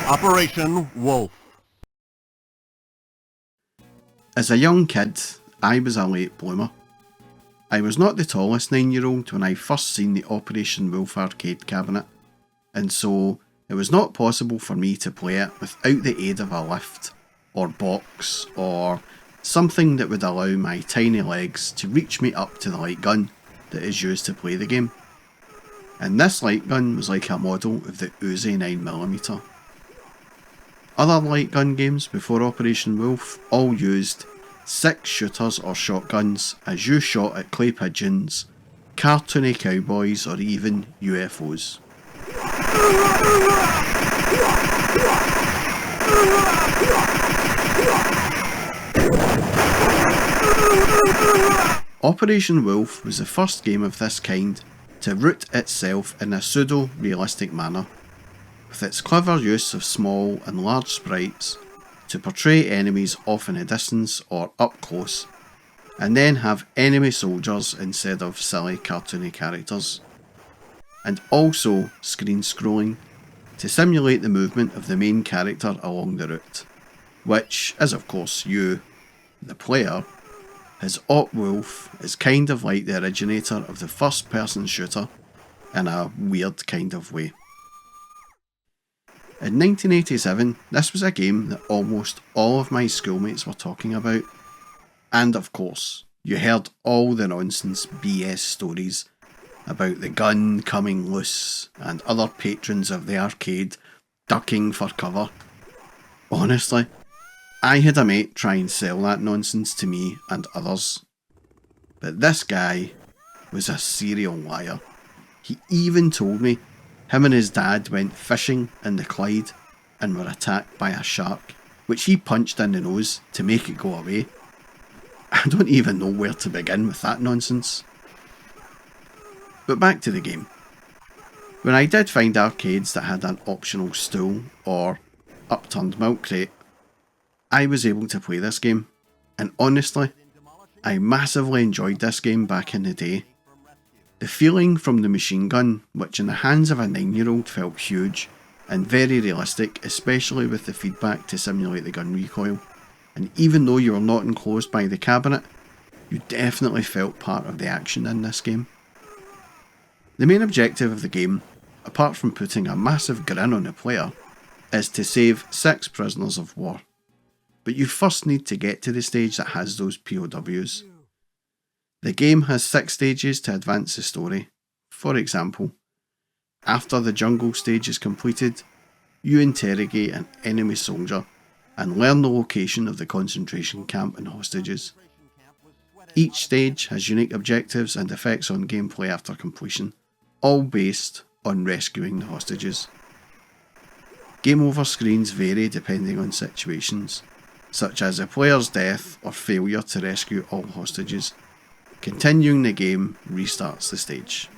Operation Wolf. As a young kid, I was a late bloomer. I was not the tallest 9-year-old when I first seen the Operation Wolf arcade cabinet, and so it was not possible for me to play it without the aid of a lift, or box, or something that would allow my tiny legs to reach me up to the light gun that is used to play the game. And this light gun was like a model of the Uzi 9mm. Other light gun games before Operation Wolf all used 6 shooters or shotguns as you shot at clay pigeons, cartoony cowboys, or even UFOs. Operation Wolf was the first game of this kind to root itself in a pseudo-realistic manner, with its clever use of small and large sprites to portray enemies off in a distance or up close, and then have enemy soldiers instead of silly cartoony characters, and also screen scrolling to simulate the movement of the main character along the route, which is of course you, the player, as Op Wolf is kind of like the originator of the first person shooter in a weird kind of way. In 1987, this was a game that almost all of my schoolmates were talking about, and of course, you heard all the nonsense BS stories about the gun coming loose and other patrons of the arcade ducking for cover. Honestly, I had a mate try and sell that nonsense to me and others, but this guy was a serial liar. He even told me him and his dad went fishing in the Clyde and were attacked by a shark, which he punched in the nose to make it go away. I don't even know where to begin with that nonsense. But back to the game. When I did find arcades that had an optional stool or upturned milk crate, I was able to play this game, and honestly, I massively enjoyed this game back in the day. The feeling from the machine gun, which in the hands of a 9-year-old felt huge and very realistic, especially with the feedback to simulate the gun recoil, and even though you were not enclosed by the cabinet, you definitely felt part of the action in this game. The main objective of the game, apart from putting a massive grin on the player, is to save 6 prisoners of war. But you first need to get to the stage that has those POWs. The game has 6 stages to advance the story. For example, after the jungle stage is completed, you interrogate an enemy soldier and learn the location of the concentration camp and hostages. Each stage has unique objectives and effects on gameplay after completion, all based on rescuing the hostages. Game over screens vary depending on situations, such as a player's death or failure to rescue all hostages. Continuing the game restarts the stage.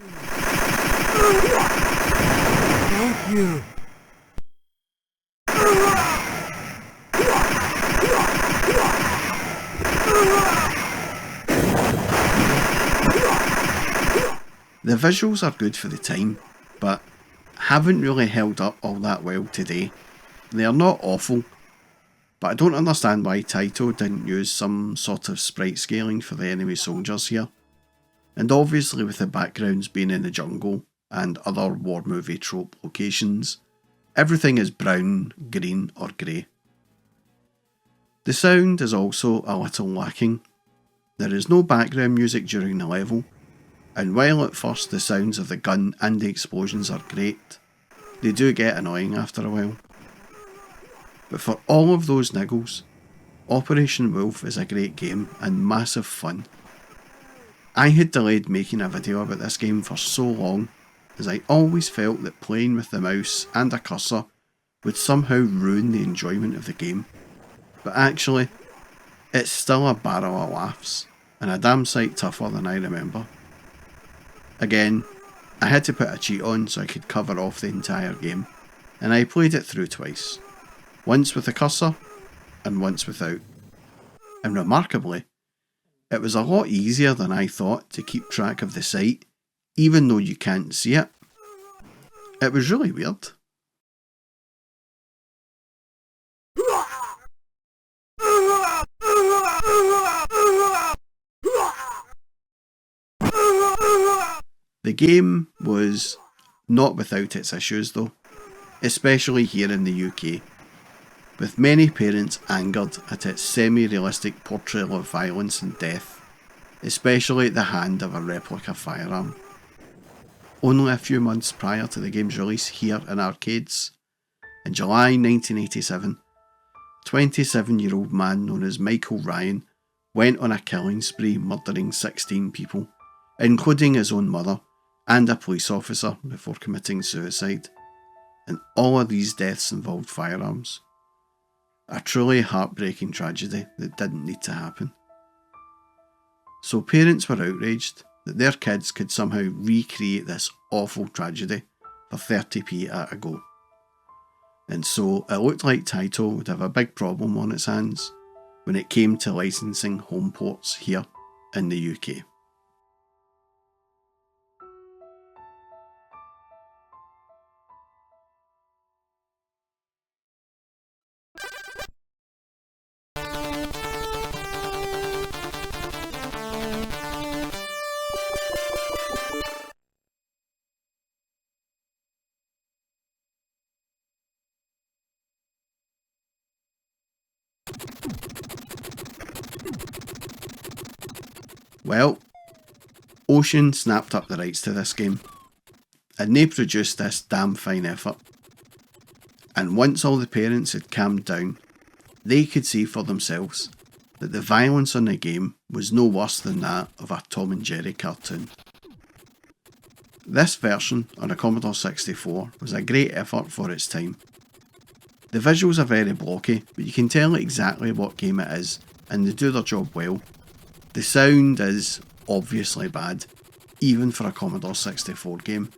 Thank you. The visuals are good for the time, but haven't really held up all that well today. They are not awful, but I don't understand why Taito didn't use some sort of sprite scaling for the enemy soldiers here. And obviously with the backgrounds being in the jungle and other war movie trope locations, everything is brown, green or grey. The sound is also a little lacking. There is no background music during the level, and while at first the sounds of the gun and the explosions are great, they do get annoying after a while. But for all of those niggles, Operation Wolf is a great game and massive fun. I had delayed making a video about this game for so long, as I always felt that playing with the mouse and a cursor would somehow ruin the enjoyment of the game. But actually, it's still a barrel of laughs, and a damn sight tougher than I remember. Again, I had to put a cheat on so I could cover off the entire game, and I played it through twice. Once with the cursor, and once without. And remarkably, it was a lot easier than I thought to keep track of the sight, even though you can't see it. It was really weird. The game was not without its issues though, especially here in the UK, with many parents angered at its semi-realistic portrayal of violence and death, especially at the hand of a replica firearm. Only a few months prior to the game's release here in arcades, in July 1987, 27-year-old man known as Michael Ryan went on a killing spree, murdering 16 people, including his own mother and a police officer, before committing suicide. And all of these deaths involved firearms. A truly heartbreaking tragedy that didn't need to happen. So parents were outraged that their kids could somehow recreate this awful tragedy for 30p at a go. And so it looked like Taito would have a big problem on its hands when it came to licensing home ports here in the UK. Well, Ocean snapped up the rights to this game, and they produced this damn fine effort. And once all the parents had calmed down, they could see for themselves that the violence on the game was no worse than that of a Tom and Jerry cartoon. This version on a Commodore 64 was a great effort for its time. The visuals are very blocky, but you can tell exactly what game it is, and they do their job well. The sound is obviously bad, even for a Commodore 64 game,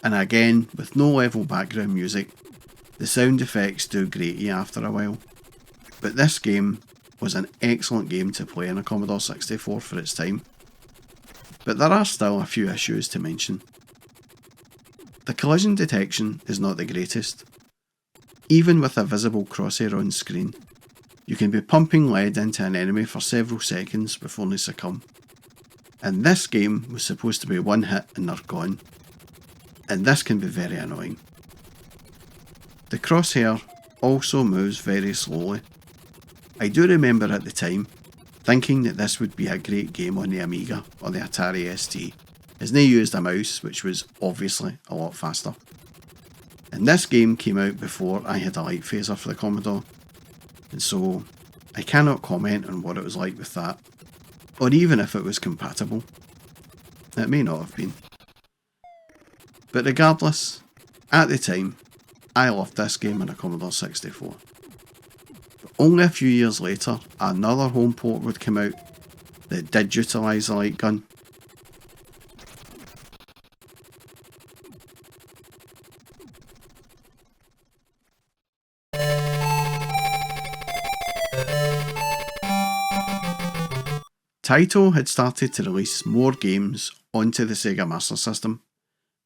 and again, with no level background music, the sound effects do grate you after a while. But this game was an excellent game to play on a Commodore 64 for its time. But there are still a few issues to mention. The collision detection is not the greatest. Even with a visible crosshair on screen, you can be pumping lead into an enemy for several seconds before they succumb. And this game was supposed to be one hit and they're gone. And this can be very annoying. The crosshair also moves very slowly. I do remember at the time thinking that this would be a great game on the Amiga or the Atari ST, as they used a mouse which was obviously a lot faster. And this game came out before I had a light phaser for the Commodore, and so I cannot comment on what it was like with that, or even if it was compatible. It may not have been. But regardless, at the time, I loved this game on a Commodore 64. But only a few years later, another home port would come out that did utilise the light gun. Taito had started to release more games onto the Sega Master System,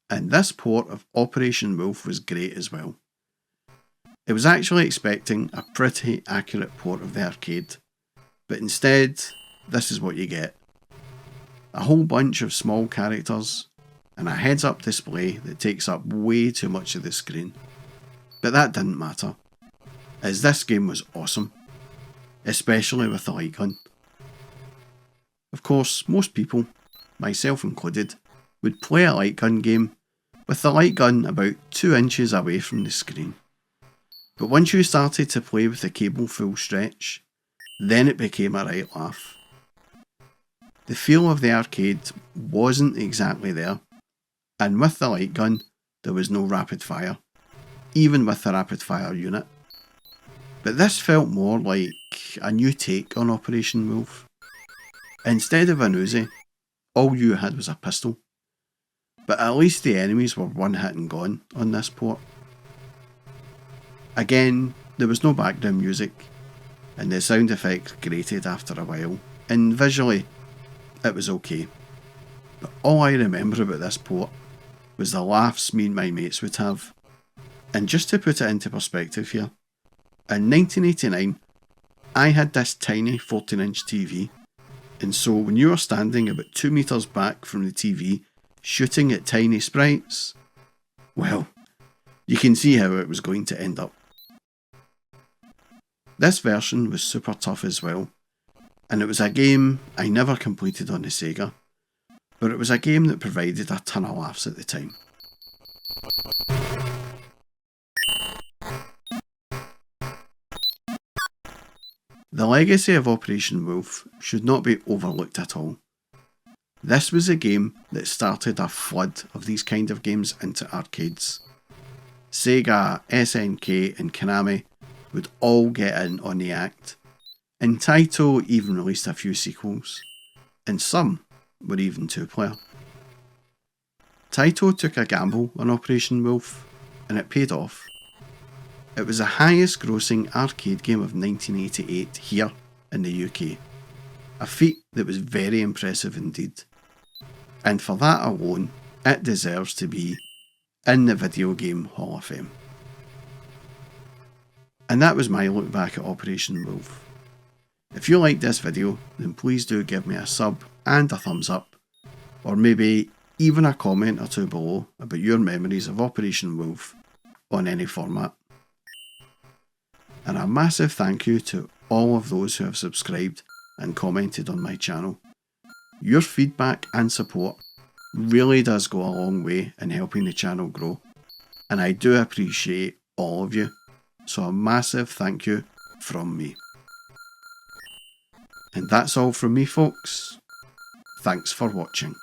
and this port of Operation Wolf was great as well. It was actually expecting a pretty accurate port of the arcade, but instead, this is what you get. A whole bunch of small characters, and a heads-up display that takes up way too much of the screen. But that didn't matter, as this game was awesome, especially with the light gun. Of course, most people, myself included, would play a light gun game with the light gun about 2 inches away from the screen. But once you started to play with the cable full stretch, then it became a right laugh. The feel of the arcade wasn't exactly there, and with the light gun there was no rapid fire, even with the rapid fire unit. But this felt more like a new take on Operation Wolf. Instead of an Uzi, all you had was a pistol. But at least the enemies were one hit and gone on this port. Again, there was no background music, and the sound effects grated after a while, and visually, it was okay. But all I remember about this port was the laughs me and my mates would have. And just to put it into perspective here, in 1989, I had this tiny 14-inch TV, and so when you were standing about 2 metres back from the TV, shooting at tiny sprites, well, you can see how it was going to end up. This version was super tough as well, and it was a game I never completed on the Sega, but it was a game that provided a ton of laughs at the time. The legacy of Operation Wolf should not be overlooked at all. This was a game that started a flood of these kind of games into arcades. Sega, SNK and Konami would all get in on the act, and Taito even released a few sequels, and some were even 2-player. Taito took a gamble on Operation Wolf, and it paid off. It was the highest grossing arcade game of 1988 here in the UK, a feat that was very impressive indeed, and for that alone it deserves to be in the Video Game Hall of Fame. And that was my look back at Operation Wolf. If you liked this video, then please do give me a sub and a thumbs up, or maybe even a comment or two below about your memories of Operation Wolf on any format. And a massive thank you to all of those who have subscribed and commented on my channel. Your feedback and support really does go a long way in helping the channel grow, and I do appreciate all of you, so a massive thank you from me. And that's all from me, folks. Thanks for watching.